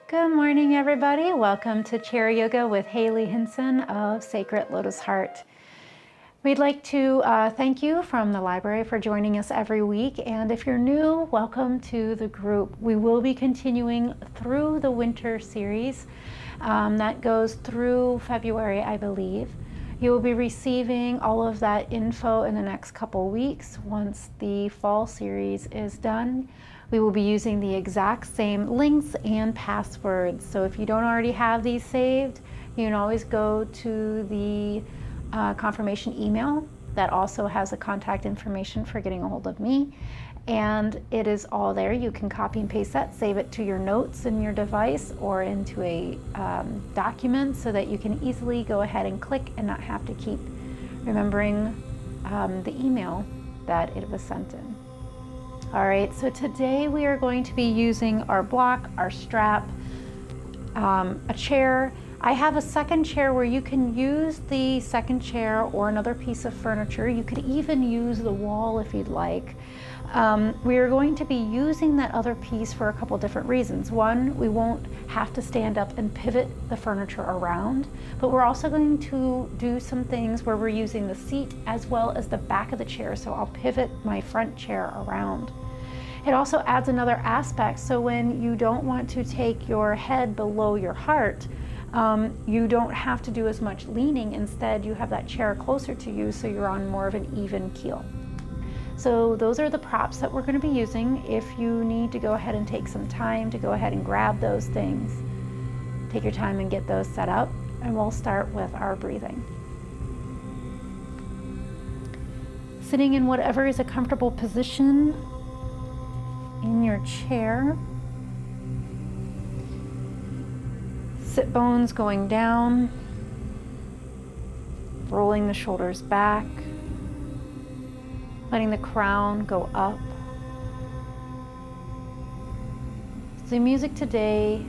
Good morning, everybody. Welcome to Chair Yoga with Haley Hinson of Sacred Lotus Heart. We'd like to thank you from the library for joining us every week. And if you're new, welcome to the group. We will be continuing through the winter series that goes through February, I believe. You will be receiving all of that info in the next couple weeks once the fall series is done. We will be using the exact same links and passwords. So if you don't already have these saved, you can always go to the confirmation email that also has the contact information for getting a hold of me. And it is all there. You can copy and paste that, save it to your notes in your device or into a document so that you can easily go ahead and click and not have to keep remembering the email that it was sent in. All right, so today we are going to be using our block, our strap, a chair. I have a second chair where you can use the second chair or another piece of furniture. You could even use the wall if you'd like. We are going to be using that other piece for a couple different reasons. One, we won't have to stand up and pivot the furniture around, but we're also going to do some things where we're using the seat as well as the back of the chair, so I'll pivot my front chair around. It also adds another aspect, so when you don't want to take your head below your heart, you don't have to do as much leaning. Instead, you have that chair closer to you, so you're on more of an even keel. So those are the props that we're going to be using. If you need to go ahead and take some time to go ahead and grab those things, take your time and get those set up, and we'll start with our breathing. Sitting in whatever is a comfortable position in your chair. Sit bones going down, rolling the shoulders back, letting the crown go up. So the music today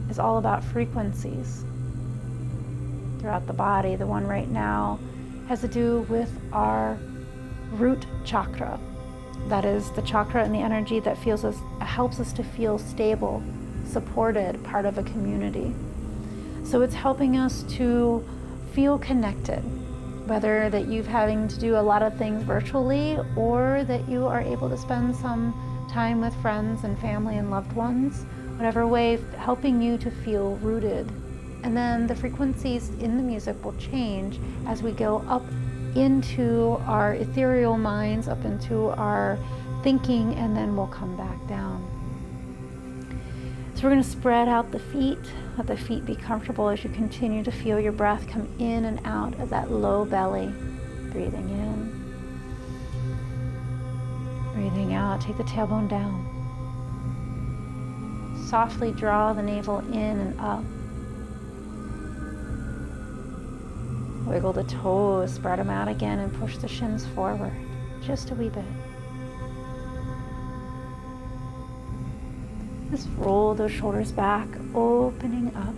is all about frequencies throughout the body. The one right now has to do with our root chakra. That is the chakra and the energy that helps us to feel stable, supported, part of a community. So it's helping us to feel connected, whether that you're having to do a lot of things virtually or that you are able to spend some time with friends and family and loved ones, whatever way, helping you to feel rooted. And then the frequencies in the music will change as we go up into our ethereal minds, up into our thinking, and then we'll come back down. So we're going to spread out the feet, let the feet be comfortable as you continue to feel your breath come in and out of that low belly. Breathing in, breathing out, take the tailbone down. Softly draw the navel in and up. Wiggle the toes, spread them out again, and push the shins forward just a wee bit. Just roll those shoulders back, opening up.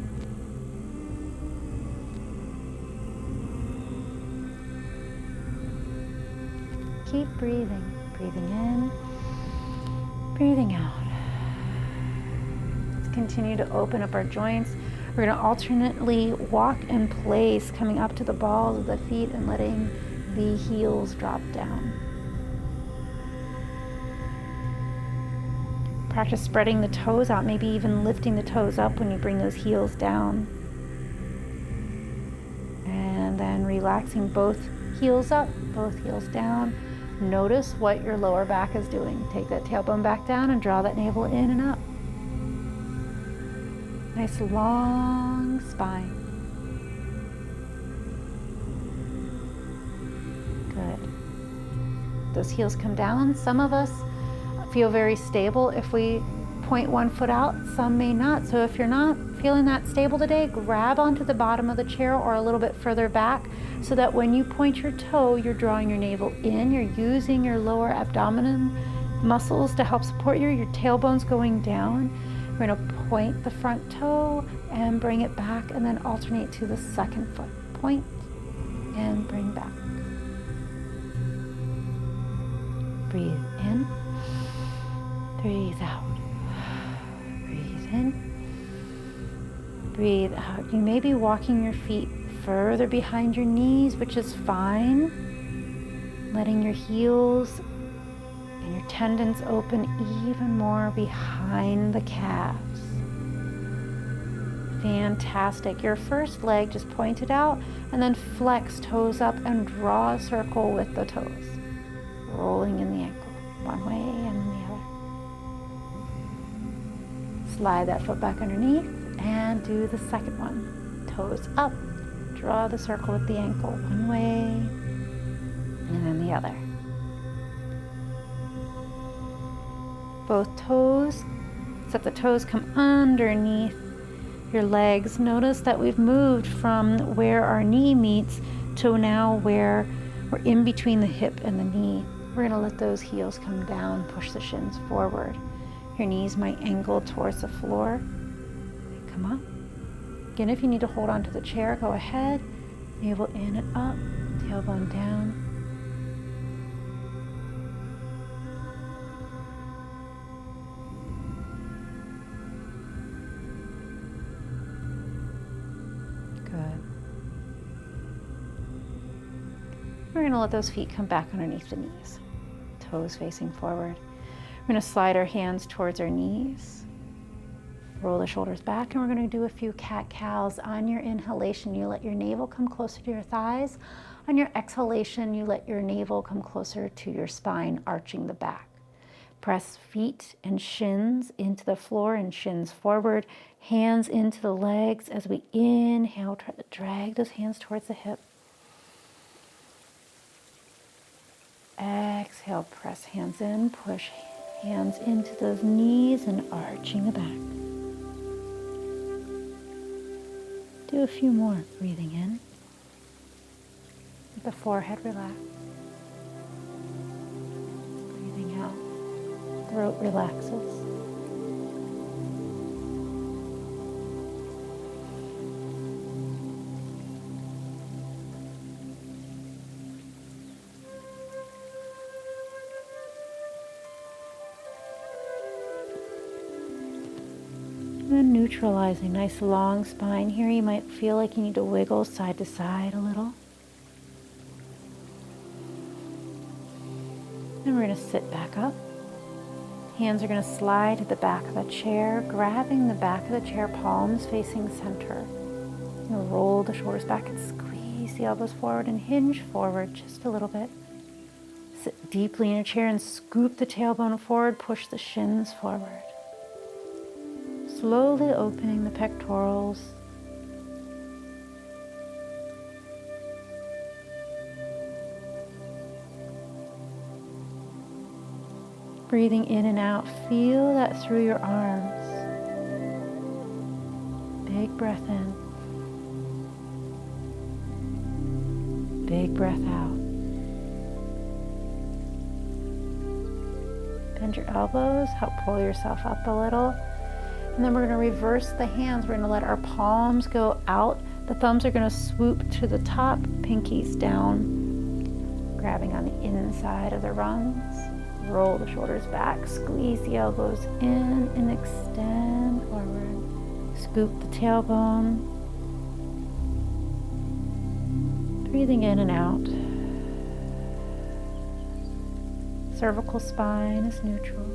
Keep breathing, breathing in, breathing out. Let's continue to open up our joints. We're going to alternately walk in place, coming up to the balls of the feet and letting the heels drop down. Practice spreading the toes out, maybe even lifting the toes up when you bring those heels down. And then relaxing both heels up, both heels down. Notice what your lower back is doing. Take that tailbone back down and draw that navel in and up. Nice long spine. Good. Those heels come down. Some of us feel very stable if we point one foot out, some may not. So if you're not feeling that stable today, grab onto the bottom of the chair or a little bit further back so that when you point your toe, you're drawing your navel in, you're using your lower abdomen muscles to help support you, your tailbone's going down. We're going to point the front toe and bring it back and then alternate to the second foot. Point and bring back. Breathe in. Breathe out. Breathe in. Breathe out. You may be walking your feet further behind your knees, which is fine. Letting your heels and your tendons open even more behind the calves. Fantastic. Your first leg just point it out and then flex toes up and draw a circle with the toes. Rolling in the ankle, one way and the other. Slide that foot back underneath and do the second one. Toes up, draw the circle with the ankle, one way and then the other. Both toes, except the toes come underneath your legs. Notice that we've moved from where our knee meets to now where we're in between the hip and the knee. We're going to let those heels come down, push the shins forward. Your knees might angle towards the floor. Come up. Again, if you need to hold on to the chair, go ahead. Navel in and up, tailbone down. We're going to let those feet come back underneath the knees, toes facing forward. We're going to slide our hands towards our knees, roll the shoulders back, and we're going to do a few cat-cows. On your inhalation, you let your navel come closer to your thighs. On your exhalation, you let your navel come closer to your spine, arching the back. Press feet and shins into the floor and shins forward, hands into the legs. As we inhale, try to drag those hands towards the hip. Exhale, press hands in, push hands into those knees and arching the back. Do a few more. Breathing in. Let the forehead relax. Breathing out. Throat relaxes. And then neutralizing, nice long spine here. You might feel like you need to wiggle side to side a little. And we're going to sit back up. Hands are going to slide to the back of the chair, grabbing the back of the chair, palms facing center. You'll roll the shoulders back and squeeze the elbows forward and hinge forward just a little bit. Sit deeply in your chair and scoop the tailbone forward, push the shins forward. Slowly opening the pectorals. Breathing in and out, feel that through your arms. Big breath in. Big breath out. Bend your elbows, help pull yourself up a little. And then we're going to reverse the hands. We're going to let our palms go out. The thumbs are going to swoop to the top, pinkies down, grabbing on the inside of the rungs. Roll the shoulders back, squeeze the elbows in and extend forward. Scoop the tailbone. Breathing in and out. Cervical spine is neutral.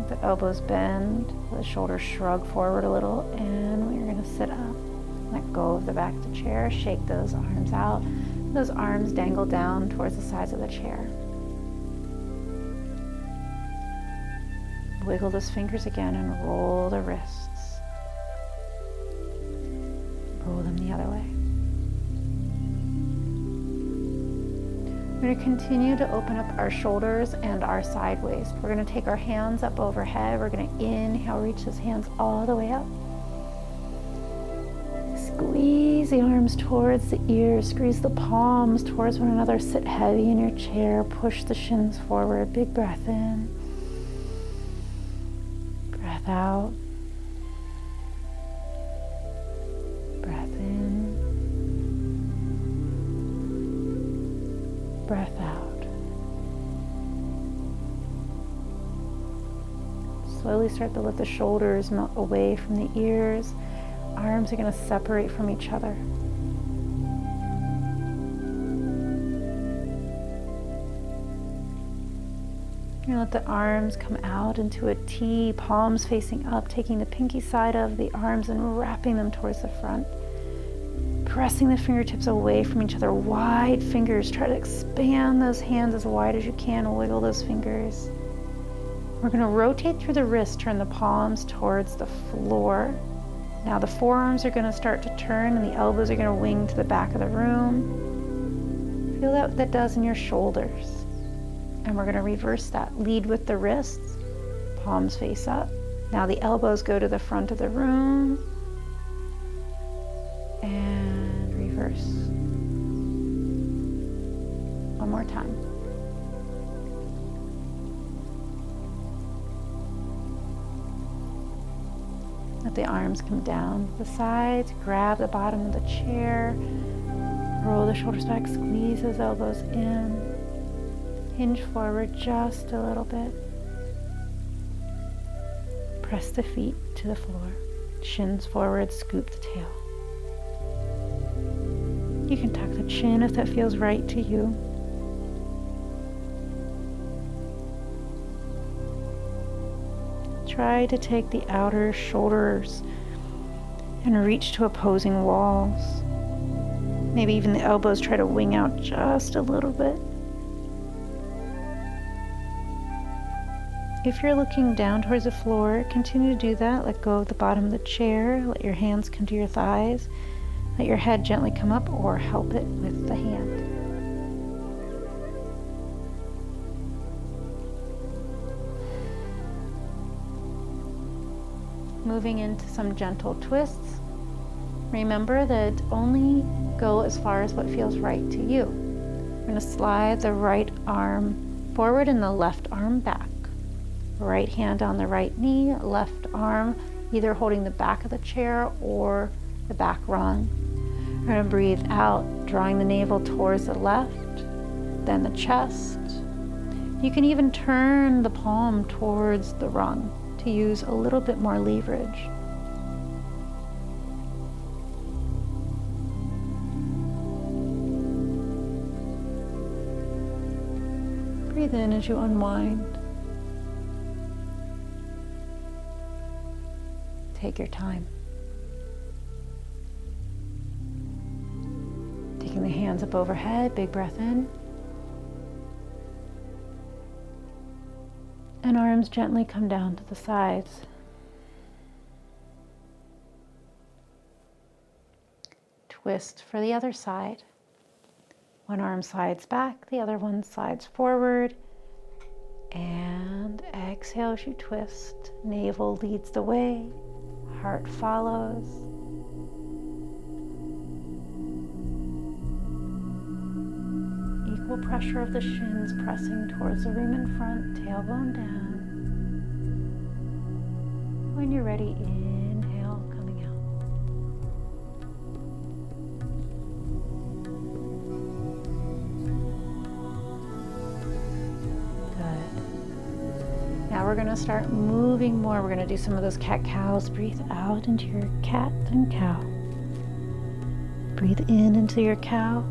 The elbows bend, the shoulders shrug forward a little, and we're going to sit up. Let go of the back of the chair, shake those arms out. Those arms dangle down towards the sides of the chair. Wiggle those fingers again and roll the wrists. Roll them the other way. We're going to continue to open up our shoulders and our sideways. We're going to take our hands up overhead. We're going to inhale, reach those hands all the way up. Squeeze the arms towards the ears. Squeeze the palms towards one another. Sit heavy in your chair. Push the shins forward. Big breath in. Breath out. breath out. Slowly start to let the shoulders melt away from the ears. Arms are going to separate from each other. You're going to let the arms come out into a T, palms facing up, taking the pinky side of the arms and wrapping them towards the front. Pressing the fingertips away from each other, wide fingers. Try to expand those hands as wide as you can, wiggle those fingers. We're going to rotate through the wrists, turn the palms towards the floor. Now the forearms are going to start to turn and the elbows are going to wing to the back of the room. Feel what that does in your shoulders. And we're going to reverse that. Lead with the wrists, palms face up. Now the elbows go to the front of the room. And reverse. One more time. Let the arms come down to the sides. Grab the bottom of the chair. Roll the shoulders back. Squeeze those elbows in. Hinge forward just a little bit. Press the feet to the floor. Shins forward, scoop the tail. You can tuck the chin if that feels right to you. Try to take the outer shoulders and reach to opposing walls. Maybe even the elbows try to wing out just a little bit. If you're looking down towards the floor, continue to do that. Let go of the bottom of the chair. Let your hands come to your thighs. Let your head gently come up or help it with the hand. Moving into some gentle twists. Remember that only go as far as what feels right to you. We're going to slide the right arm forward and the left arm back. Right hand on the right knee, left arm either holding the back of the chair or the back rung. We're going to breathe out, drawing the navel towards the left, then the chest. You can even turn the palm towards the rung to use a little bit more leverage. Breathe in as you unwind. Take your time. Taking the hands up overhead, big breath in. And arms gently come down to the sides. Twist for the other side. One arm slides back, the other one slides forward. And exhale as you twist. Navel leads the way. Heart follows. Equal pressure of the shins pressing towards the room in front, tailbone down. When you're ready, inhale, coming out. Good. Now we're going to start moving more. We're going to do some of those cat-cows. Breathe out into your cat and cow. Breathe in into your cow.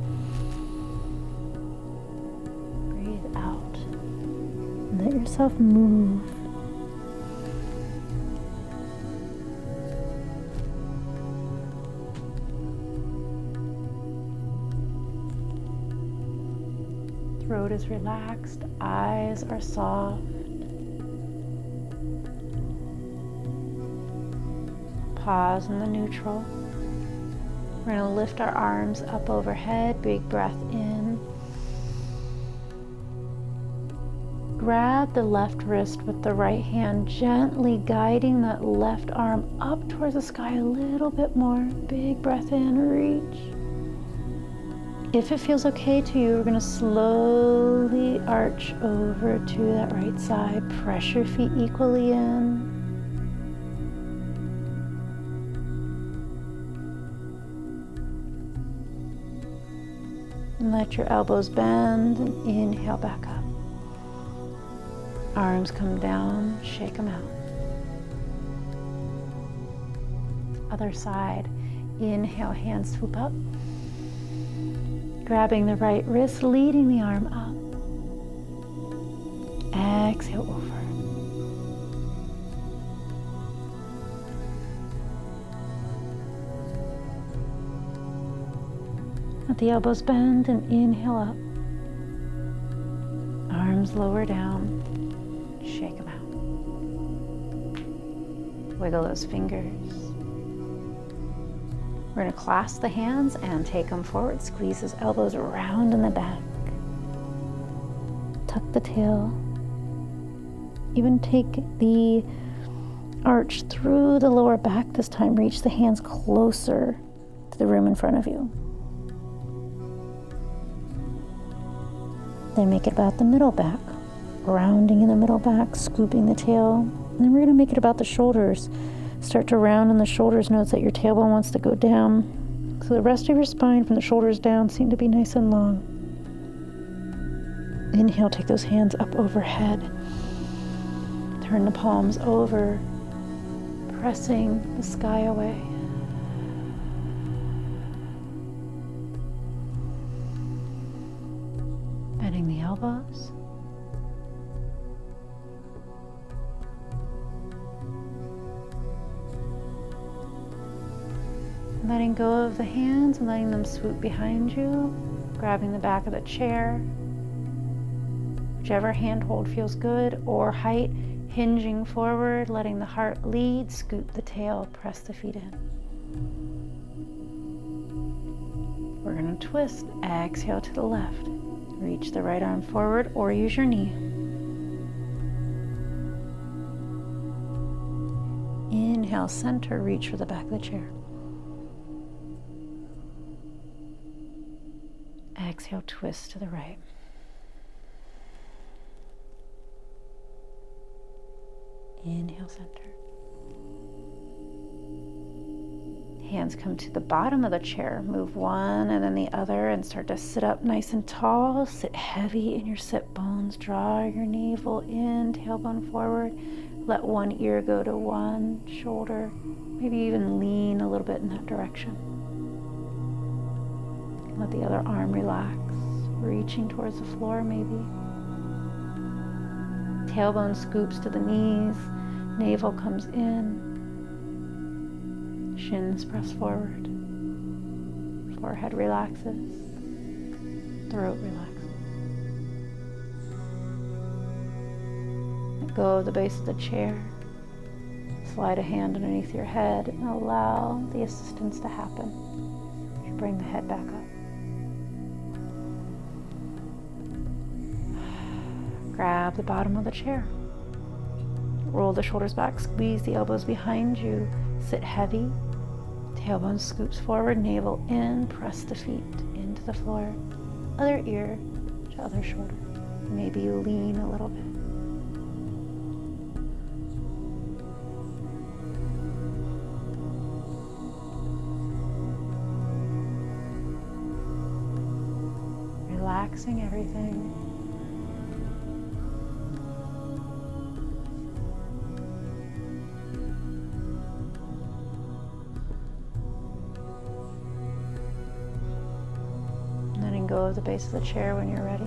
Breathe out. Let yourself move. Throat is relaxed. Eyes are soft. Pause in the neutral. We're going to lift our arms up overhead. Big breath in. Grab the left wrist with the right hand, gently guiding that left arm up towards the sky a little bit more. Big breath in, reach. If it feels okay to you, we're going to slowly arch over to that right side. Press your feet equally in. And let your elbows bend and inhale back up. Arms come down, shake them out. Other side. Inhale, hands swoop up. Grabbing the right wrist, leading the arm up. Exhale over. Let the elbows bend and inhale up. Arms lower down. Shake them out. Wiggle those fingers. We're going to clasp the hands and take them forward. Squeeze those elbows around in the back. Tuck the tail. Even take the arch through the lower back this time. Reach the hands closer to the room in front of you. Then make it about the middle back. Rounding in the middle back, scooping the tail. And then we're going to make it about the shoulders. Start to round in the shoulders. Notice that your tailbone wants to go down. So the rest of your spine from the shoulders down seem to be nice and long. Inhale, take those hands up overhead. Turn the palms over, pressing the sky away. Bending the elbows. Letting go of the hands and letting them swoop behind you, grabbing the back of the chair. Whichever handhold feels good, or height, hinging forward, letting the heart lead, scoop the tail, press the feet in. We're going to twist, exhale to the left. Reach the right arm forward or use your knee. Inhale, center, reach for the back of the chair. Exhale, twist to the right. Inhale, center. Hands come to the bottom of the chair. Move one and then the other and start to sit up nice and tall. Sit heavy in your sit bones. Draw your navel in, tailbone forward. Let one ear go to one shoulder. Maybe even lean a little bit in that direction. Let the other arm relax, reaching towards the floor maybe. Tailbone scoops to the knees, navel comes in, shins press forward, forehead relaxes, throat relaxes. Let go of the base of the chair, slide a hand underneath your head and allow the assistance to happen. You bring the head back up. Grab the bottom of the chair. Roll the shoulders back, squeeze the elbows behind you. Sit heavy. Tailbone scoops forward, navel in, press the feet into the floor. Other ear to other shoulder. Maybe you lean a little bit. Relaxing everything. Go of the base of the chair when you're ready.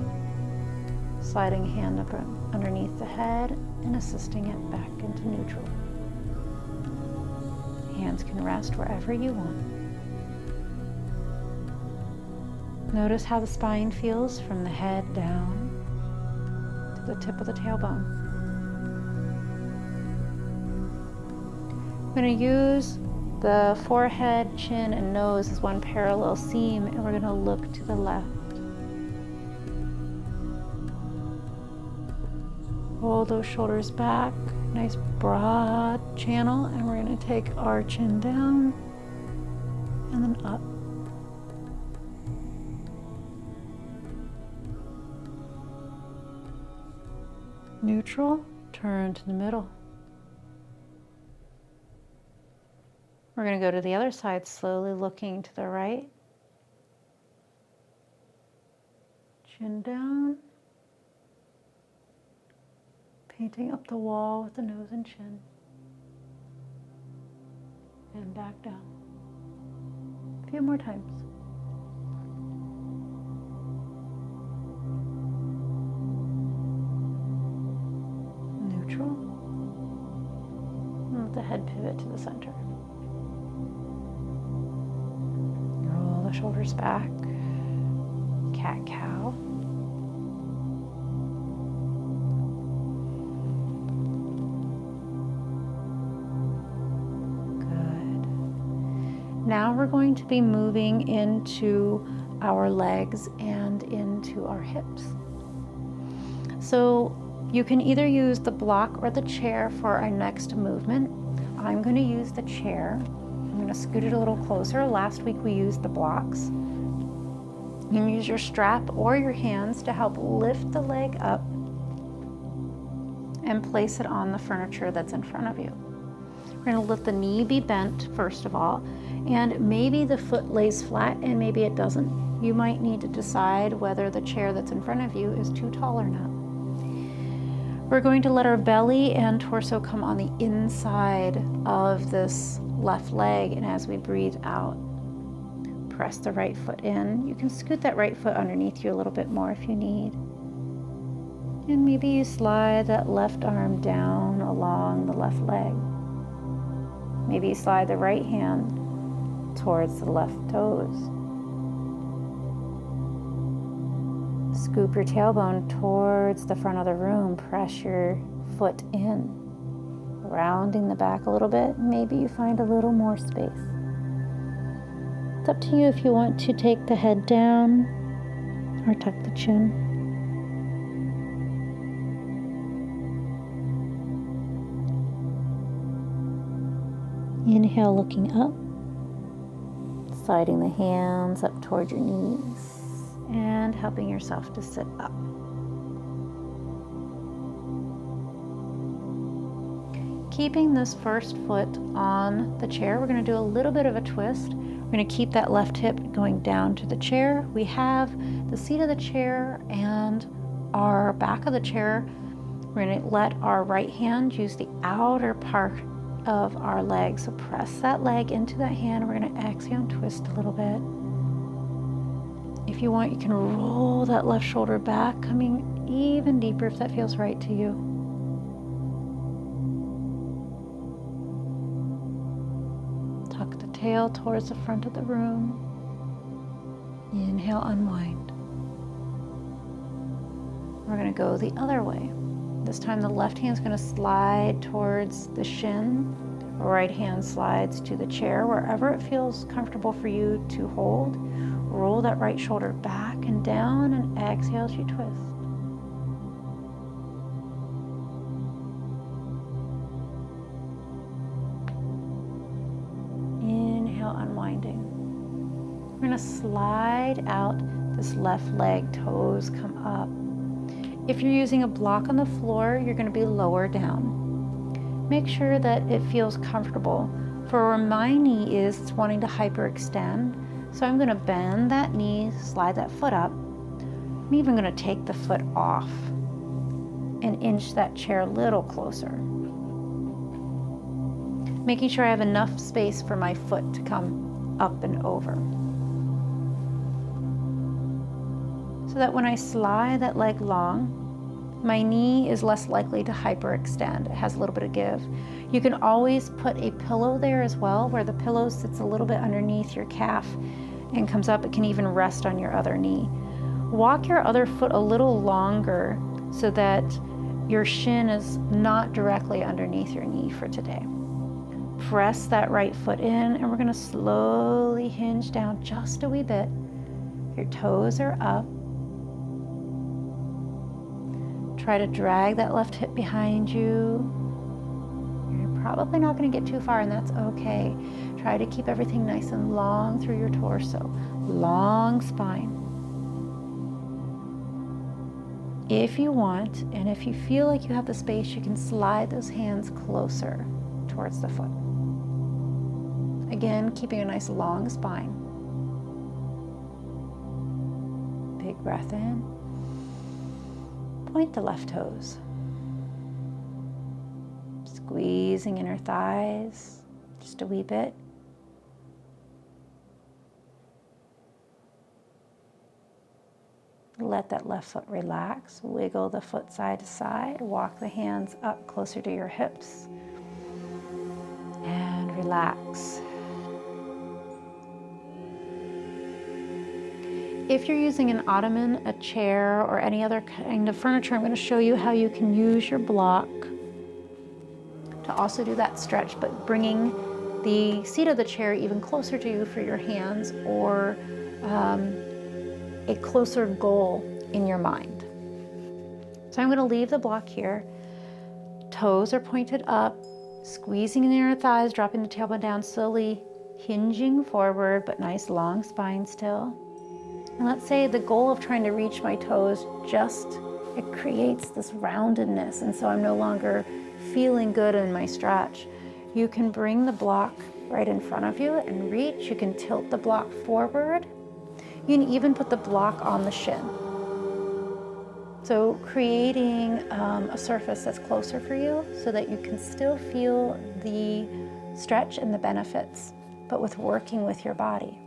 Sliding a hand up underneath the head and assisting it back into neutral. Hands can rest wherever you want. Notice how the spine feels from the head down to the tip of the tailbone. I'm going to use the forehead, chin, and nose as one parallel seam, and we're going to look to the left. Roll those shoulders back, nice broad channel, and we're going to take our chin down and then up. Neutral, turn to the middle. We're going to go to the other side, slowly looking to the right. Chin down. Painting up the wall with the nose and chin. And back down. A few more times. Neutral. And let the head pivot to the center. Roll the shoulders back. Cat-cow. Now we're going to be moving into our legs and into our hips. So you can either use the block or the chair for our next movement. I'm going to use the chair. I'm going to scoot it a little closer. Last week we used the blocks. You can use your strap or your hands to help lift the leg up and place it on the furniture that's in front of you. We're going to let the knee be bent first of all, and maybe the foot lays flat and maybe it doesn't. You might need to decide whether the chair that's in front of you is too tall or not. We're going to let our belly and torso come on the inside of this left leg, and as we breathe out, press the right foot in. You can scoot that right foot underneath you a little bit more if you need. And maybe you slide that left arm down along the left leg. Maybe you slide the right hand towards the left toes. Scoop your tailbone towards the front of the room. Press your foot in. Rounding the back a little bit. Maybe you find a little more space. It's up to you if you want to take the head down or tuck the chin. Inhale, looking up, sliding the hands up toward your knees and helping yourself to sit up. Keeping this first foot on the chair, we're going to do a little bit of a twist. We're going to keep that left hip going down to the chair. We have the seat of the chair and our back of the chair. We're going to let our right hand use the outer part of our leg. So press that leg into that hand. We're going to exhale and twist a little bit. If you want, you can roll that left shoulder back, coming even deeper if that feels right to you. Tuck the tail towards the front of the room. Inhale, unwind. We're going to go the other way. This time the left hand is going to slide towards the shin. Right hand slides to the chair, wherever it feels comfortable for you to hold. Roll that right shoulder back and down and exhale as you twist. Inhale, unwinding. We're going to slide out this left leg, toes come up. If you're using a block on the floor, you're going to be lower down. Make sure that it feels comfortable. For where my knee is, it's wanting to hyperextend. So I'm going to bend that knee, slide that foot up. I'm even going to take the foot off and inch that chair a little closer. Making sure I have enough space for my foot to come up and over. So that when I slide that leg long, my knee is less likely to hyperextend. It has a little bit of give. You can always put a pillow there as well, where the pillow sits a little bit underneath your calf and comes up. It can even rest on your other knee. Walk your other foot a little longer so that your shin is not directly underneath your knee for today. Press that right foot in, and we're going to slowly hinge down just a wee bit. Your toes are up. Try to drag that left hip behind you. You're probably not going to get too far, and that's okay. Try to keep everything nice and long through your torso. Long spine. If you want, and if you feel like you have the space, you can slide those hands closer towards the foot. Again, keeping a nice long spine. Big breath in. point the left toes. Squeezing inner thighs just a wee bit. Let that left foot relax. Wiggle the foot side to side. Walk the hands up closer to your hips. And relax. If you're using an ottoman, a chair, or any other kind of furniture, I'm going to show you how you can use your block to also do that stretch, but bringing the seat of the chair even closer to you for your hands, or a closer goal in your mind. So I'm going to leave the block here. Toes are pointed up, squeezing the inner thighs, dropping the tailbone down, slowly hinging forward, but nice long spine still. And let's say the goal of trying to reach my toes it creates this roundedness, and so I'm no longer feeling good in my stretch. You can bring the block right in front of you and reach. You can tilt the block forward. You can even put the block on the shin. So creating a surface that's closer for you so that you can still feel the stretch and the benefits, but with working with your body.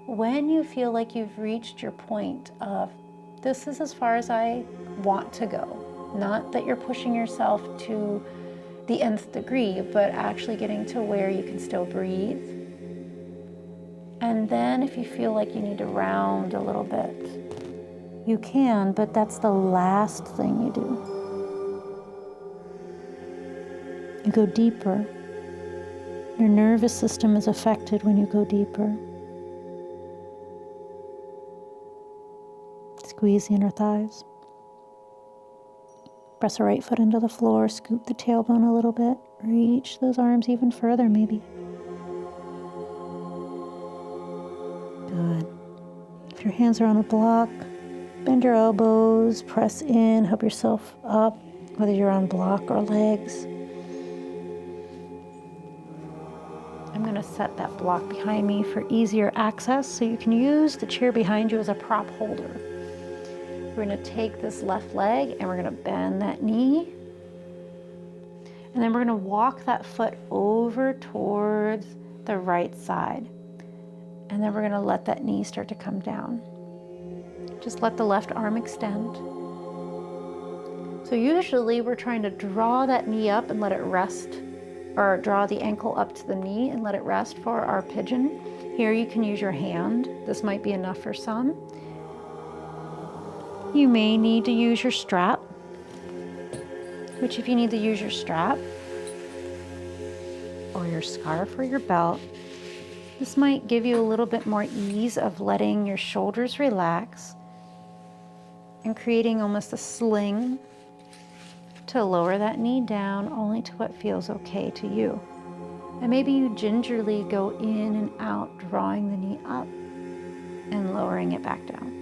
When you feel like you've reached your point of, this is as far as I want to go, not that you're pushing yourself to the nth degree, but actually getting to where you can still breathe. And then if you feel like you need to round a little bit, you can, but that's the last thing you do. You go deeper. Your nervous system is affected when you go deeper. Squeeze the inner thighs. Press the right foot into the floor, scoop the tailbone a little bit, reach those arms even further maybe. Good. If your hands are on a block, bend your elbows, press in, help yourself up, whether you're on block or legs. I'm going to set that block behind me for easier access, so you can use the chair behind you as a prop holder. We're going to take this left leg and we're going to bend that knee. And then we're going to walk that foot over towards the right side. And then we're going to let that knee start to come down. Just let the left arm extend. So usually we're trying to draw that knee up and let it rest, or draw the ankle up to the knee and let it rest for our pigeon. Here you can use your hand. This might be enough for some. You may need to use your strap, which if you need to use your strap or your scarf or your belt, this might give you a little bit more ease of letting your shoulders relax and creating almost a sling to lower that knee down only to what feels okay to you. And maybe you gingerly go in and out, drawing the knee up and lowering it back down.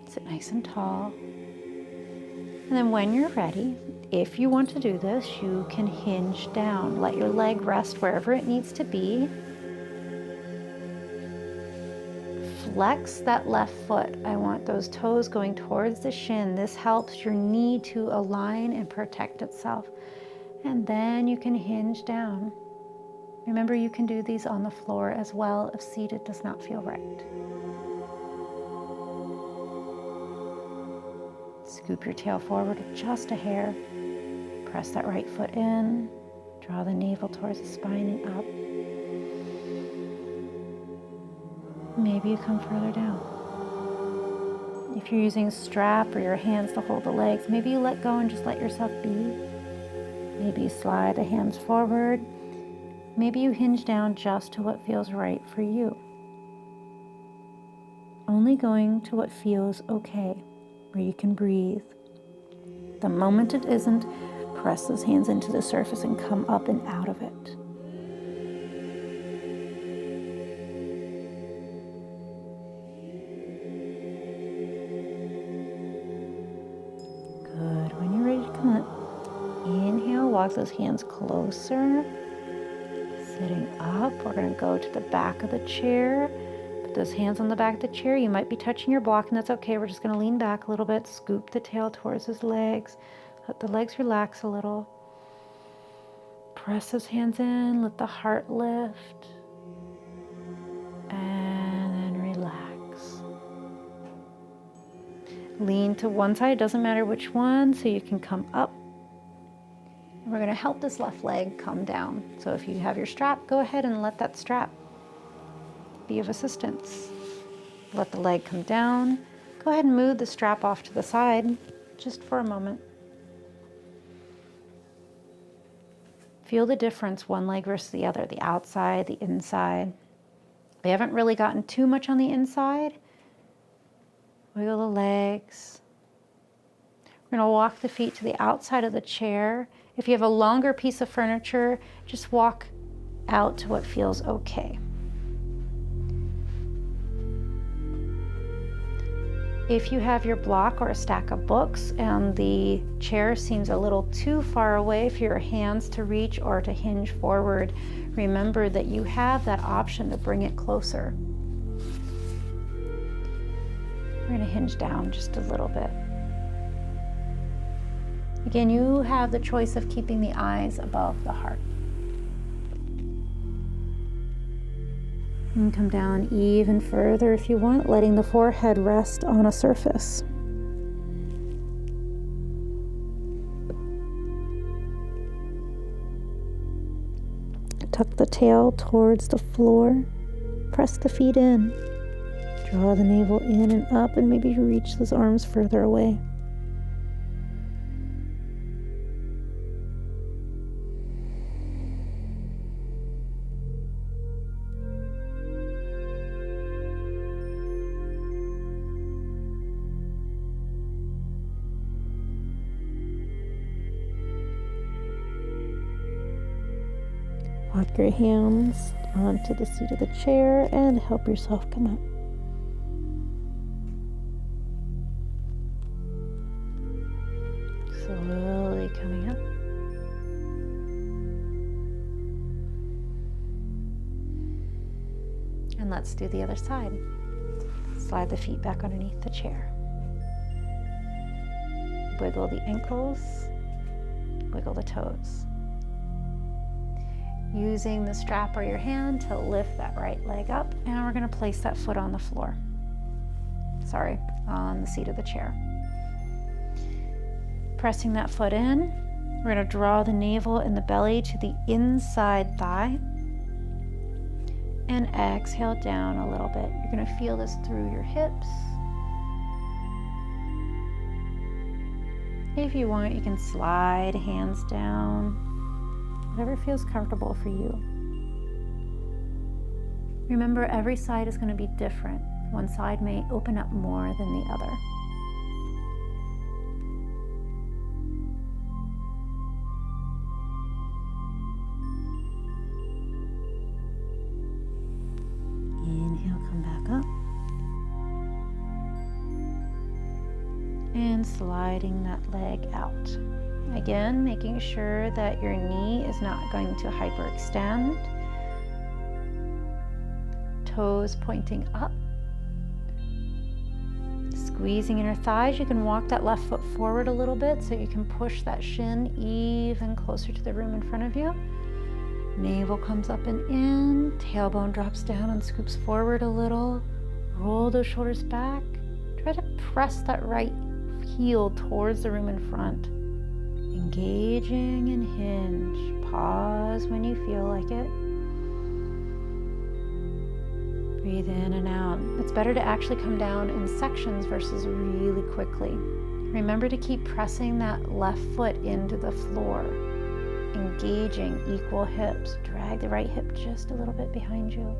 Sit nice and tall. And then when you're ready, if you want to do this, you can hinge down. Let your leg rest wherever it needs to be. Flex that left foot. I want those toes going towards the shin. This helps your knee to align and protect itself. And then you can hinge down. Remember, you can do these on the floor as well if seated does not feel right. Scoop your tail forward just a hair. Press that right foot in. Draw the navel towards the spine and up. Maybe you come further down. If you're using a strap or your hands to hold the legs, maybe you let go and just let yourself be. Maybe you slide the hands forward. Maybe you hinge down just to what feels right for you. Only going to what feels okay, where you can breathe. The moment it isn't, press those hands into the surface and come up and out of it. Good. When you're ready to come up, inhale, walk those hands closer. Sitting up, we're going to go to the back of the chair. practice. Hands on the back of the chair. You might be touching your block, and that's okay. We're just going to lean back a little bit, scoop the tail towards his legs. Let the legs relax a little. Press those hands in, let the heart lift, and then relax. Lean to one side, doesn't matter which one, so you can come up. We're going to help this left leg come down. So if you have your strap, go ahead and let that strap be of assistance. Let the leg come down. Go ahead and move the strap off to the side just for a moment. Feel the difference, one leg versus the other, the outside, the inside. We haven't really gotten too much on the inside. Wiggle the legs. We're going to walk the feet to the outside of the chair. If you have a longer piece of furniture, just walk out to what feels okay. If you have your block or a stack of books and the chair seems a little too far away for your hands to reach or to hinge forward, remember that you have that option to bring it closer. We're going to hinge down just a little bit. Again, you have the choice of keeping the eyes above the heart. And come down even further if you want, letting the forehead rest on a surface. Tuck the tail towards the floor. Press the feet in. Draw the navel in and up, and maybe reach those arms further away. Walk your hands onto the seat of the chair and help yourself come up. Slowly coming up. And let's do the other side. Slide the feet back underneath the chair. Wiggle the ankles, wiggle the toes. Using the strap or your hand to lift that right leg up, and we're going to place that foot on the floor. On the seat of the chair. Pressing that foot in, we're going to draw the navel and the belly to the inside thigh, and exhale down a little bit. You're going to feel this through your hips. If you want, you can slide hands down. Whatever feels comfortable for you. Remember, every side is going to be different. One side may open up more than the other. Inhale, come back up. And sliding that leg out. Again, making sure that your knee is not going to hyperextend. Toes pointing up. Squeezing inner thighs. You can walk that left foot forward a little bit so you can push that shin even closer to the room in front of you. Navel comes up and in. Tailbone drops down and scoops forward a little. Roll those shoulders back. Try to press that right heel towards the room in front. Engaging and hinge. Pause when you feel like it. Breathe in and out. It's better to actually come down in sections versus really quickly. Remember to keep pressing that left foot into the floor. Engaging equal hips. Drag the right hip just a little bit behind you.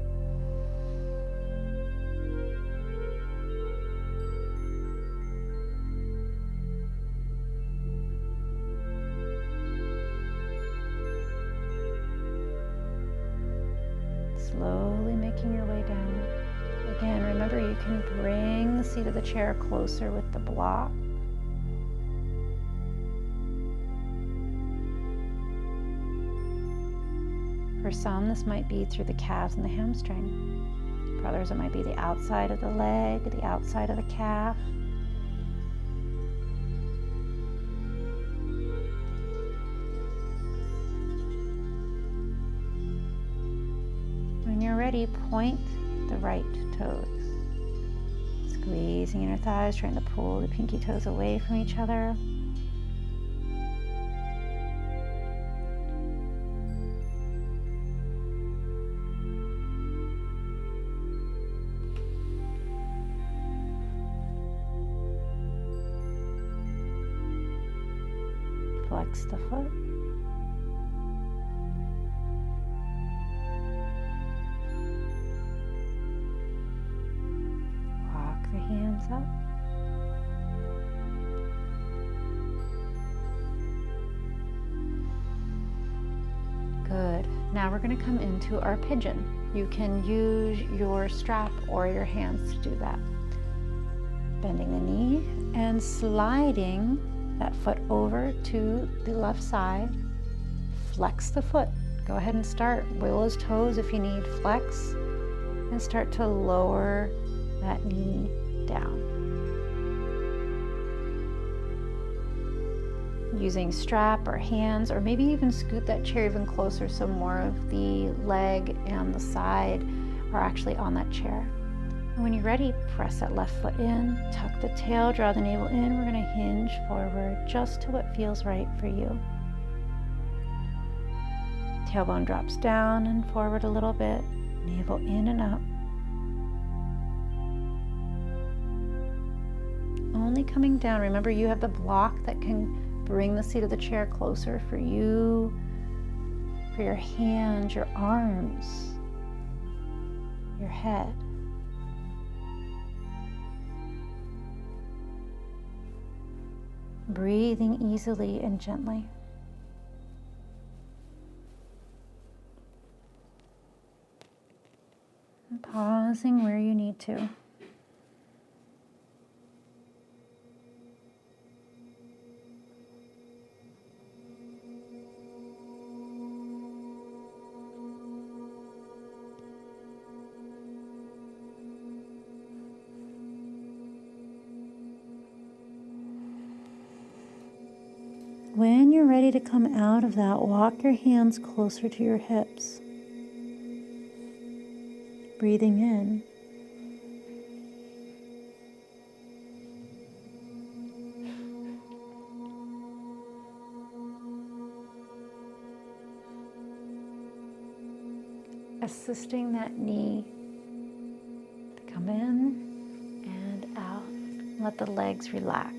Slowly making your way down. Again, remember you can bring the seat of the chair closer with the block. For some, this might be through the calves and the hamstring. For others, it might be the outside of the leg, the outside of the calf. When you're ready, point the right toes. Squeezing inner thighs, trying to pull the pinky toes away from each other. Flex the foot. Walk the hands up. Good. Now we're going to come into our pigeon. You can use your strap or your hands to do that. Bending the knee and sliding that foot over to the left side. Flex the foot. Go ahead and start. Wiggle those toes if you need. Flex and start to lower that knee down. Using strap or hands, or maybe even scoot that chair even closer so more of the leg and the side are actually on that chair. And when you're ready, press that left foot in, tuck the tail, draw the navel in. We're going to hinge forward just to what feels right for you. Tailbone drops down and forward a little bit, navel in and up. Only coming down. Remember, you have the block that can bring the seat of the chair closer for you, for your hands, your arms, your head. Breathing easily and gently. And pausing where you need to. When you're ready to come out of that, walk your hands closer to your hips. Breathing in. Assisting that knee to come in and out. Let the legs relax.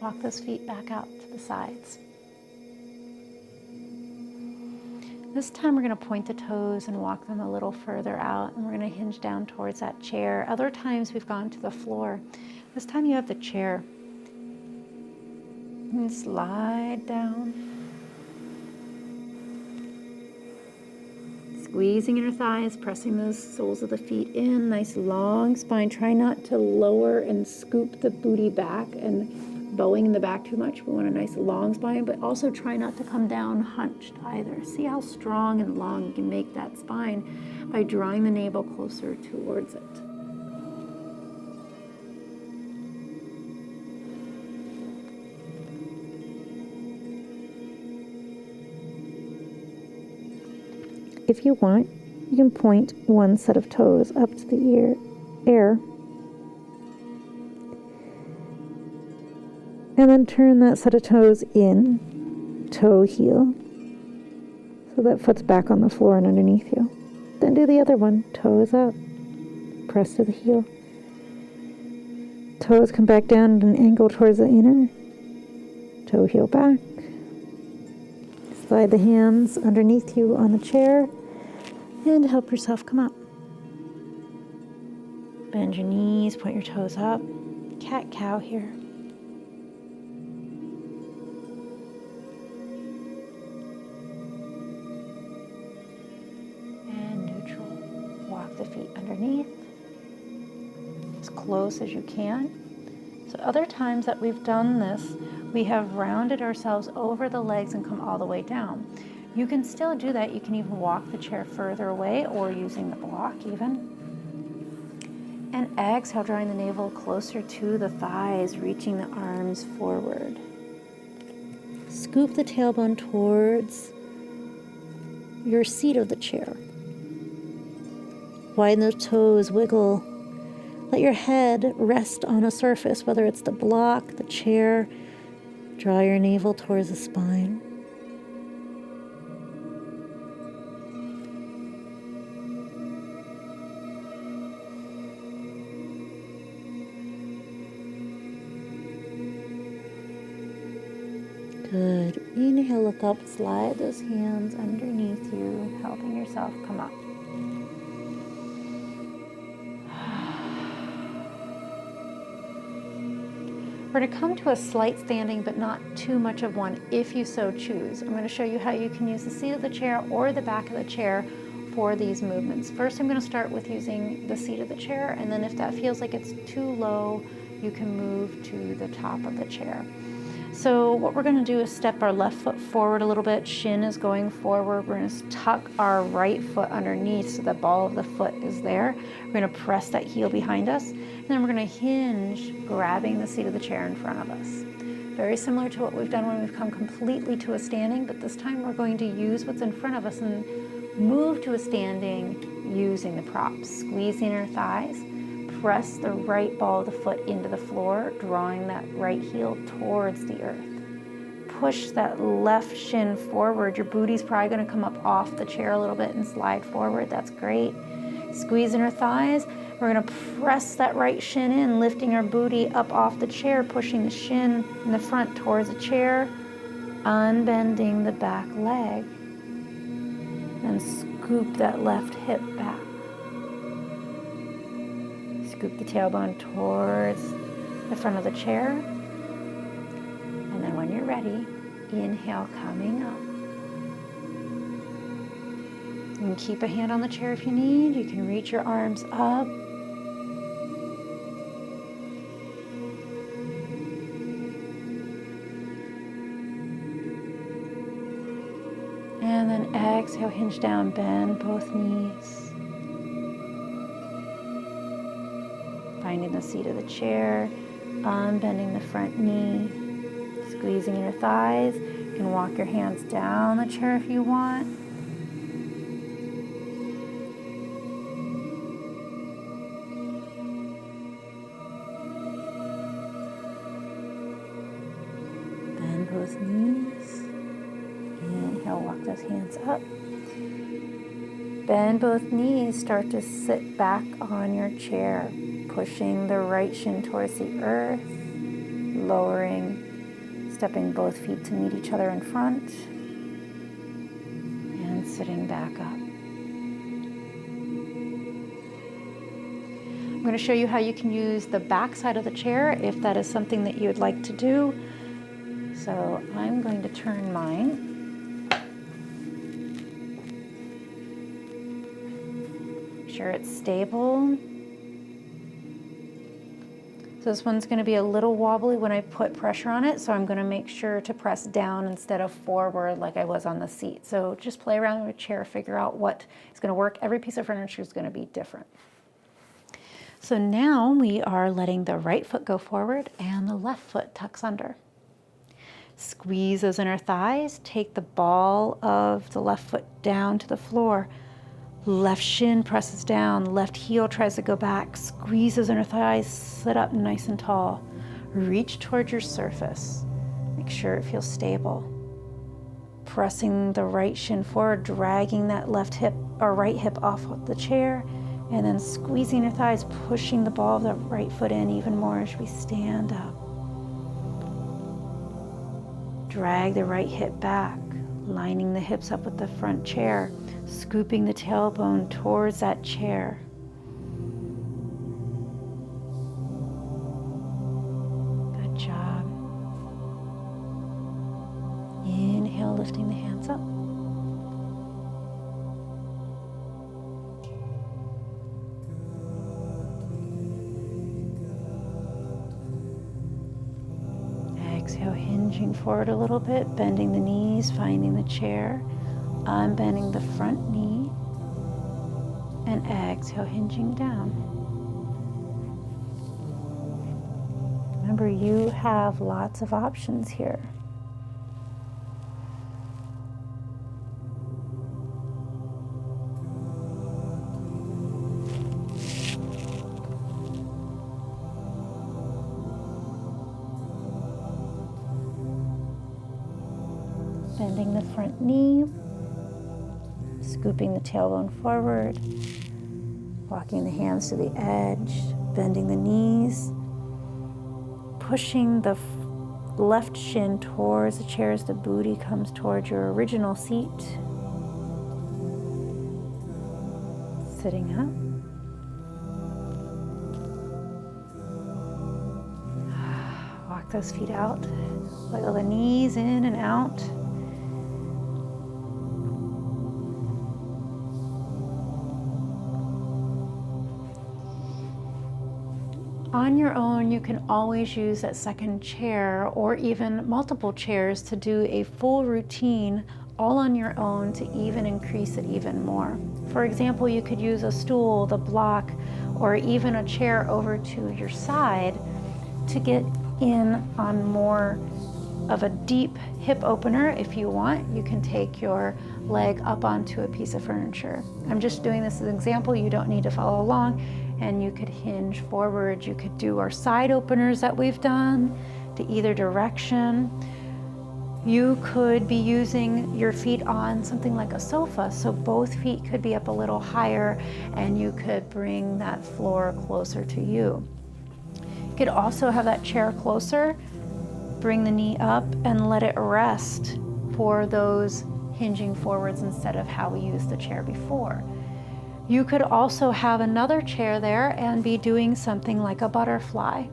Walk those feet back out to the sides. This time we're going to point the toes and walk them a little further out, and we're going to hinge down towards that chair. Other times we've gone to the floor. This time you have the chair. And slide down. Squeezing inner thighs, pressing those soles of the feet in. Nice long spine. Try not to lower and scoop the booty back and bowing in the back too much. We want a nice long spine, but also try not to come down hunched either. See how strong and long you can make that spine by drawing the navel closer towards it. If you want, you can point one set of toes up to the air. And then turn that set of toes in, toe heel, so that foot's back on the floor and underneath you. Then do the other one, toes up, press to the heel. Toes come back down at an angle towards the inner, toe heel back. Slide the hands underneath you on the chair and help yourself come up. Bend your knees, point your toes up, cat-cow here. The feet underneath, as close as you can. So other times that we've done this, we have rounded ourselves over the legs and come all the way down. You can still do that. You can even walk the chair further away or using the block even. And exhale, drawing the navel closer to the thighs, reaching the arms forward. Scoop the tailbone towards your seat of the chair. Widen the toes, wiggle. Let your head rest on a surface, whether it's the block, the chair. Draw your navel towards the spine. Good. Inhale, look up, slide those hands underneath you, helping yourself come up. We're going to come to a slight standing, but not too much of one if you so choose. I'm going to show you how you can use the seat of the chair or the back of the chair for these movements. First, I'm going to start with using the seat of the chair, and then if that feels like it's too low, you can move to the top of the chair. So what we're going to do is step our left foot forward a little bit. Shin is going forward. We're going to tuck our right foot underneath so the ball of the foot is there. We're going to press that heel behind us. And then we're going to hinge, grabbing the seat of the chair in front of us. Very similar to what we've done when we've come completely to a standing, but this time we're going to use what's in front of us and move to a standing using the props. Squeezing our thighs. Press the right ball of the foot into the floor, drawing that right heel towards the earth. Push that left shin forward. Your booty's probably going to come up off the chair a little bit and slide forward. That's great. Squeezing our thighs. We're going to press that right shin in, lifting our booty up off the chair, pushing the shin in the front towards the chair, unbending the back leg, and scoop that left hip back. Scoop the tailbone towards the front of the chair. And then when you're ready, inhale, coming up. You can keep a hand on the chair if you need. You can reach your arms up. And then exhale, hinge down, bend both knees. Finding the seat of the chair, unbending the front knee, squeezing your thighs. You can walk your hands down the chair if you want. Bend both knees. Inhale, walk those hands up. Bend both knees, start to sit back on your chair. Pushing the right shin towards the earth, lowering, stepping both feet to meet each other in front, and sitting back up. I'm going to show you how you can use the back side of the chair if that is something that you would like to do. So I'm going to turn mine. Make sure it's stable. So this one's going to be a little wobbly when I put pressure on it, so I'm going to make sure to press down instead of forward like I was on the seat. So just play around with a chair, figure out what is going to work. Every piece of furniture is going to be different. So now we are letting the right foot go forward and the left foot tucks under. Squeeze those inner thighs, take the ball of the left foot down to the floor. Left shin presses down, left heel tries to go back, squeeze those inner thighs, sit up nice and tall. Reach towards your surface. Make sure it feels stable. Pressing the right shin forward, dragging that left hip or right hip off the chair, and then squeezing your thighs, pushing the ball of the right foot in even more as we stand up. Drag the right hip back, lining the hips up with the front chair, scooping the tailbone towards that chair. Good job. Inhale, lifting the hands up. Exhale, hinging forward a little bit, bending the knees, finding the chair. unbending the front knee, and exhale, hinging down. Remember, you have lots of options here. Bending the front knee, scooping the tailbone forward, walking the hands to the edge, bending the knees, pushing the left shin towards the chair as the booty comes towards your original seat. Sitting up. Walk those feet out. Wiggle the knees in and out. On your own, you can always use that second chair or even multiple chairs to do a full routine all on your own to even increase it even more. For example, you could use a stool, the block, or even a chair over to your side to get in on more of a deep hip opener. If you want, you can take your leg up onto a piece of furniture. I'm just doing this as an example. You don't need to follow along. And you could hinge forward. You could do our side openers that we've done to either direction. You could be using your feet on something like a sofa, so both feet could be up a little higher and you could bring that floor closer to you. You could also have that chair closer, bring the knee up and let it rest for those hinging forwards instead of how we used the chair before. You could also have another chair there and be doing something like a butterfly.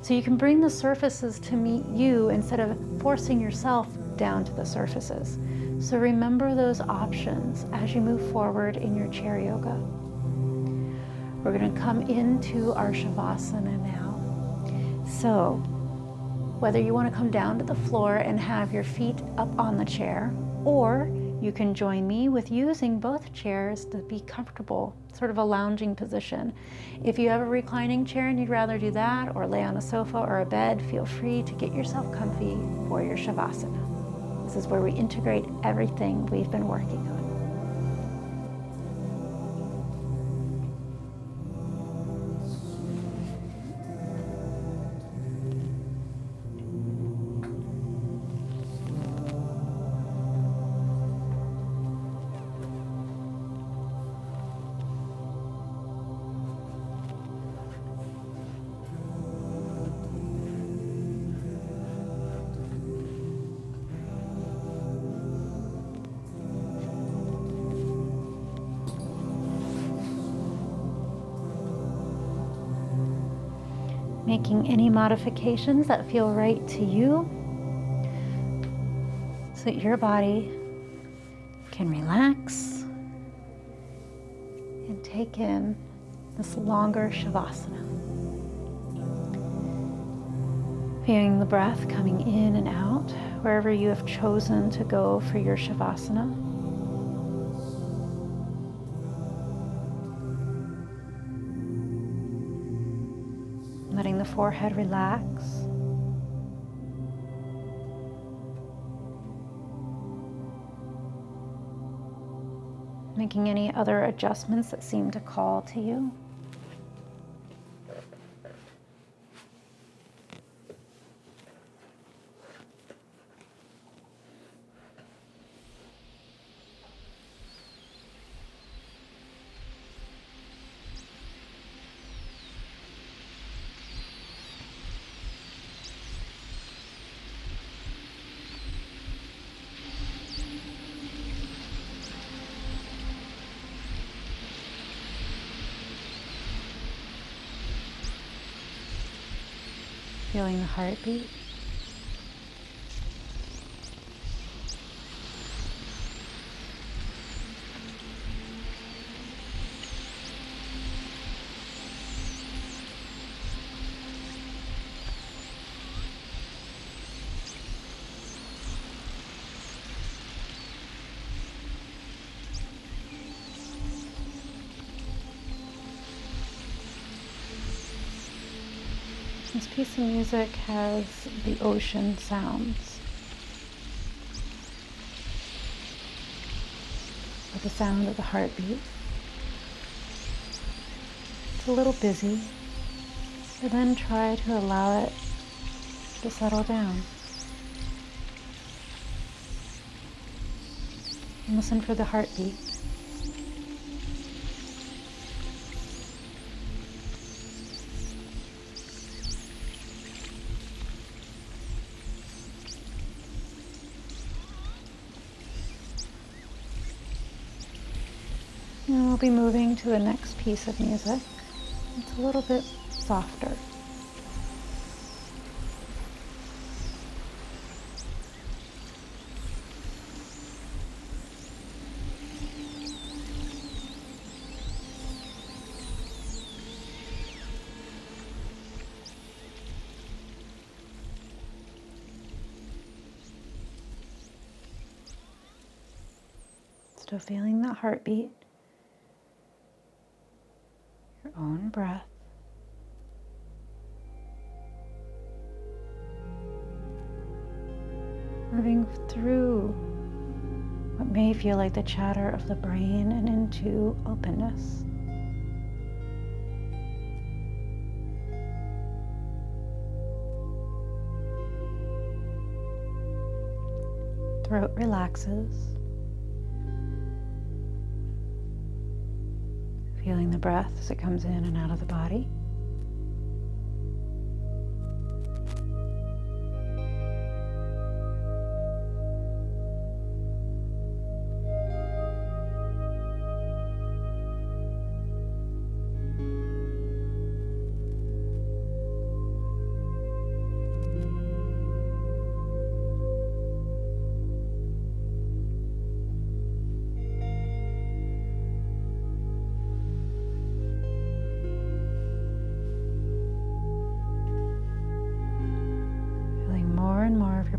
So you can bring the surfaces to meet you instead of forcing yourself down to the surfaces. So remember those options as you move forward in your chair yoga. We're going to come into our Shavasana now. So whether you want to come down to the floor and have your feet up on the chair, or you can join me with using both chairs to be comfortable, sort of a lounging position. If you have a reclining chair and you'd rather do that, or lay on a sofa or a bed, feel free to get yourself comfy for your Shavasana. This is where we integrate everything we've been working on. Making any modifications that feel right to you so that your body can relax and take in this longer Shavasana. Feeling the breath coming in and out wherever you have chosen to go for your Shavasana. Letting the forehead relax. Making any other adjustments that seem to call to you. Feeling the heartbeat. This piece of music has the ocean sounds, with the sound of the heartbeat. It's a little busy, but then try to allow it to settle down. And listen for the heartbeat. And we'll be moving to the next piece of music. It's a little bit softer. Still feeling that heartbeat, your own breath. Moving through what may feel like the chatter of the brain and into openness. Throat relaxes. Feeling the breath as it comes in and out of the body.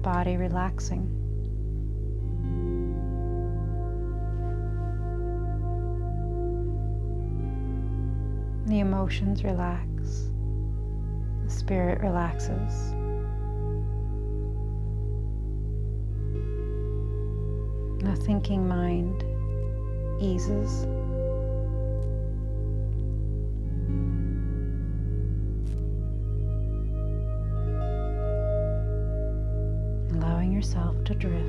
Body relaxing. The emotions relax. The spirit relaxes. The thinking mind eases. Allowing yourself to drift.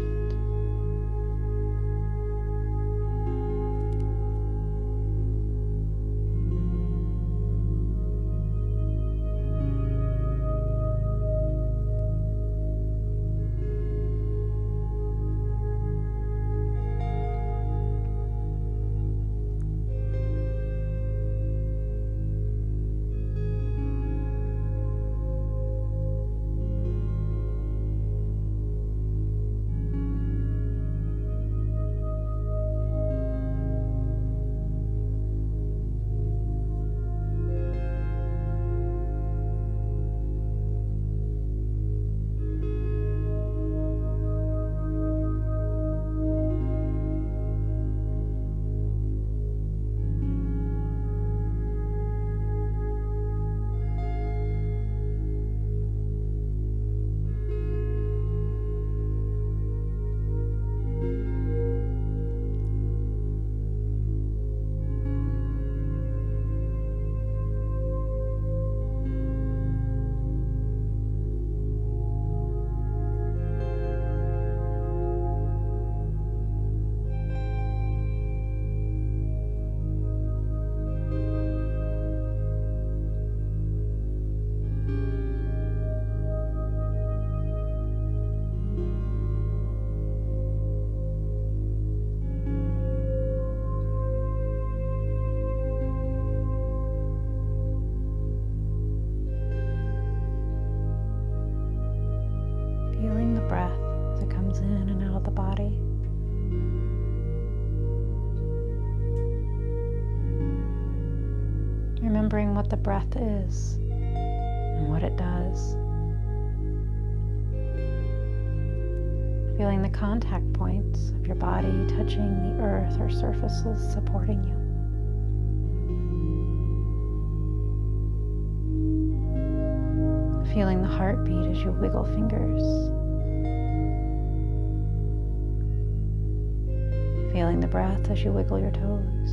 Remembering what the breath is and what it does. Feeling the contact points of your body touching the earth or surfaces supporting you. Feeling the heartbeat as you wiggle fingers. Feeling the breath as you wiggle your toes.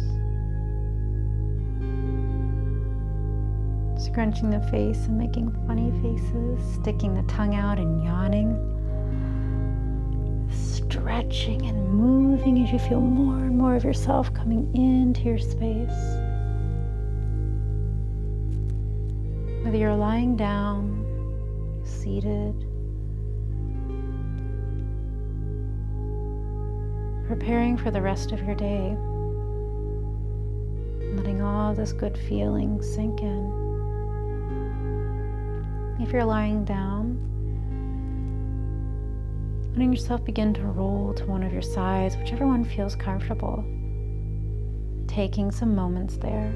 Scrunching the face and making funny faces, sticking the tongue out and yawning. Stretching and moving as you feel more and more of yourself coming into your space. Whether you're lying down, seated, preparing for the rest of your day, letting all this good feeling sink in. If you're lying down, letting yourself begin to roll to one of your sides, whichever one feels comfortable. Taking some moments there.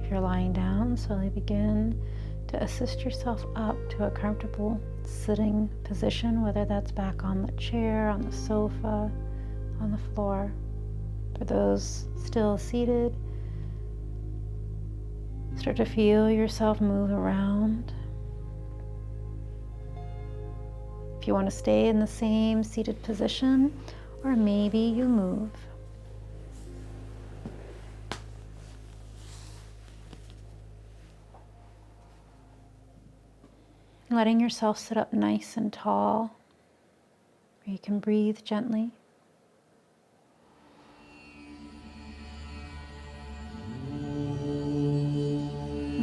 If you're lying down, slowly begin to assist yourself up to a comfortable sitting position, whether that's back on the chair, on the sofa, on the floor. For those still seated, start to feel yourself move around. If you want to stay in the same seated position, or maybe you move. Letting yourself sit up nice and tall, where you can breathe gently.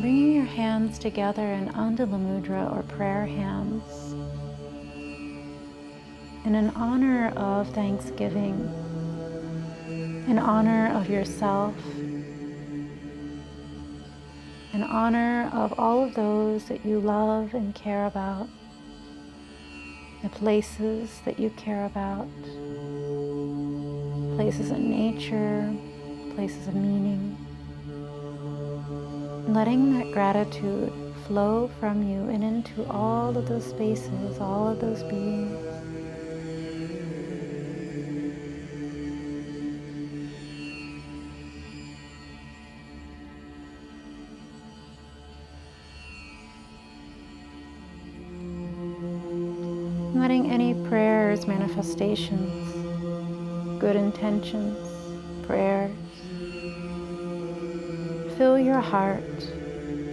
Bringing your hands together in Andala Mudra or prayer hands in an honor of thanksgiving, in honor of yourself, in honor of all of those that you love and care about, the places that you care about, places in nature, places of meaning. Letting that gratitude flow from you and into all of those spaces, all of those beings. Letting any prayers, manifestations, good intentions, prayers, fill your heart,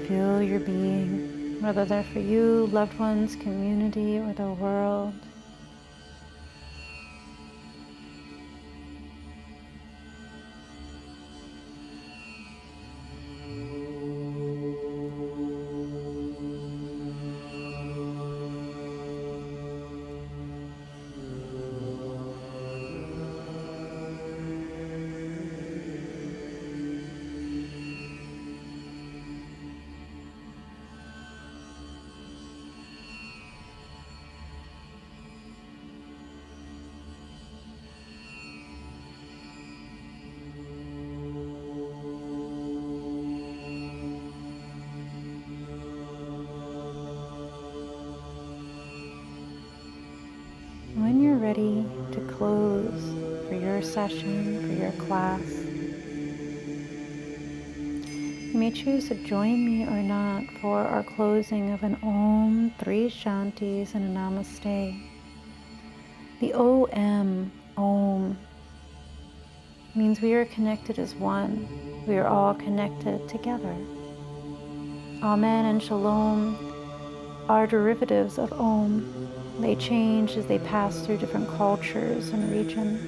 fill your being, whether they're for you, loved ones, community, or the world. When you're ready to close for your session, for your class, you may choose to join me or not for our closing of an Om, 3 Shantis, and a Namaste. The Om, means we are connected as one. We are all connected together. Amen and Shalom are derivatives of Om. They change as they pass through different cultures and regions.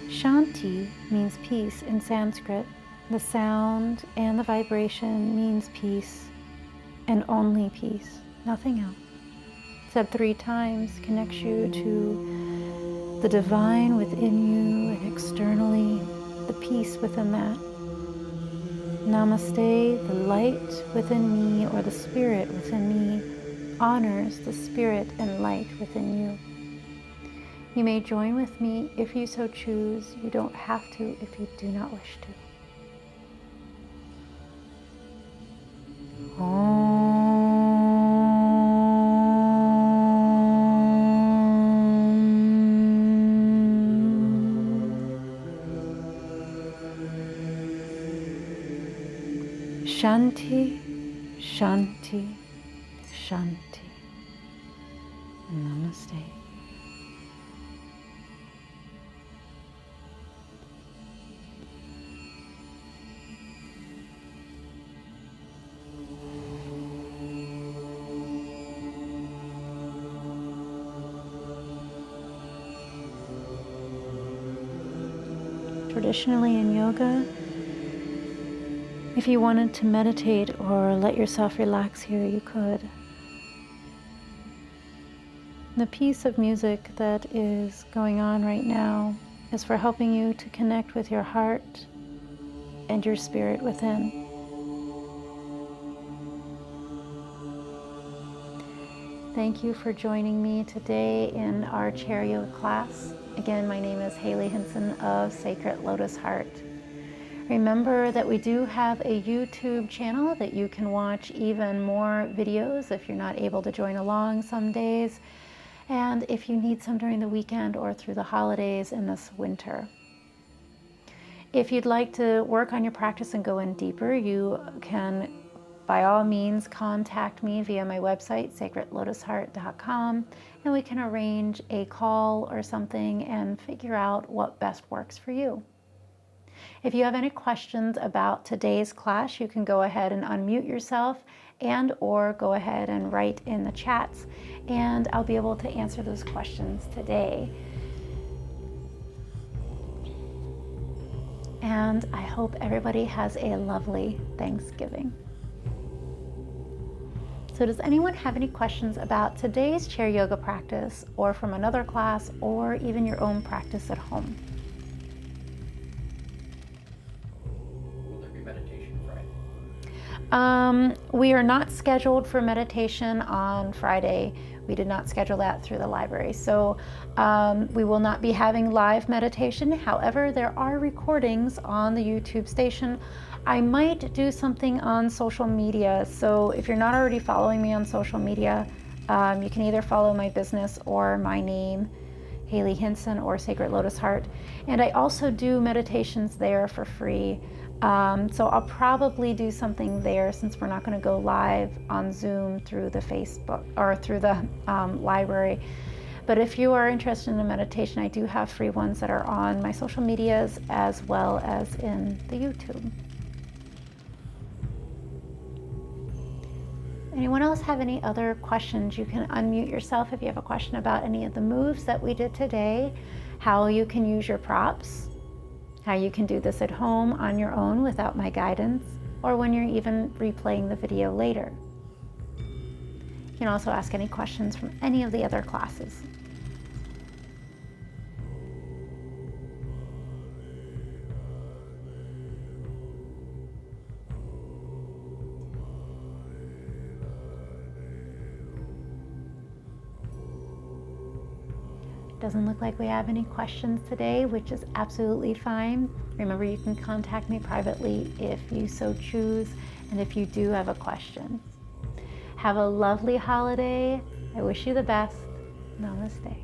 Shanti means peace in Sanskrit. The sound and the vibration means peace and only peace, nothing else. Said 3 times connects you to the divine within you and externally, the peace within that. Namaste, the light within me or the spirit within me honors the spirit and light within you. You may join with me if you so choose. You don't have to if you do not wish to. Shanti, Shanti, Shanti. Namaste. Traditionally in yoga, if you wanted to meditate or let yourself relax here, you could. The piece of music that is going on right now is for helping you to connect with your heart and your spirit within. Thank you for joining me today in our chair yoga class. Again, my name is Haley Hinson of Sacred Lotus Heart. Remember that we do have a YouTube channel that you can watch even more videos if you're not able to join along some days, and if you need some during the weekend or through the holidays in this winter. If you'd like to work on your practice and go in deeper, you can by all means contact me via my website, sacredlotusheart.com, and we can arrange a call or something and figure out what best works for you. If you have any questions about today's class, you can go ahead and unmute yourself and or go ahead and write in the chats, and I'll be able to answer those questions today. And I hope everybody has a lovely Thanksgiving. So does anyone have any questions about today's chair yoga practice or from another class or even your own practice at home? Will there be meditation Friday? We are not scheduled for meditation on Friday. We did not schedule that through the library. So we will not be having live meditation. However, there are recordings on the YouTube station. I might do something on social media. So if you're not already following me on social media, you can either follow my business or my name, Haley Hinson or Sacred Lotus Heart. And I also do meditations there for free. So I'll probably do something there since we're not going to go live on Zoom through the Facebook or through the library. But if you are interested in a meditation, I do have free ones that are on my social medias as well as in the YouTube. Anyone else have any other questions? You can unmute yourself if you have a question about any of the moves that we did today, how you can use your props, how you can do this at home on your own without my guidance, or when you're even replaying the video later. You can also ask any questions from any of the other classes. Doesn't look like we have any questions today, which is absolutely fine. Remember, you can contact me privately if you so choose, and if you do have a question. Have a lovely holiday. I wish you the best. Namaste.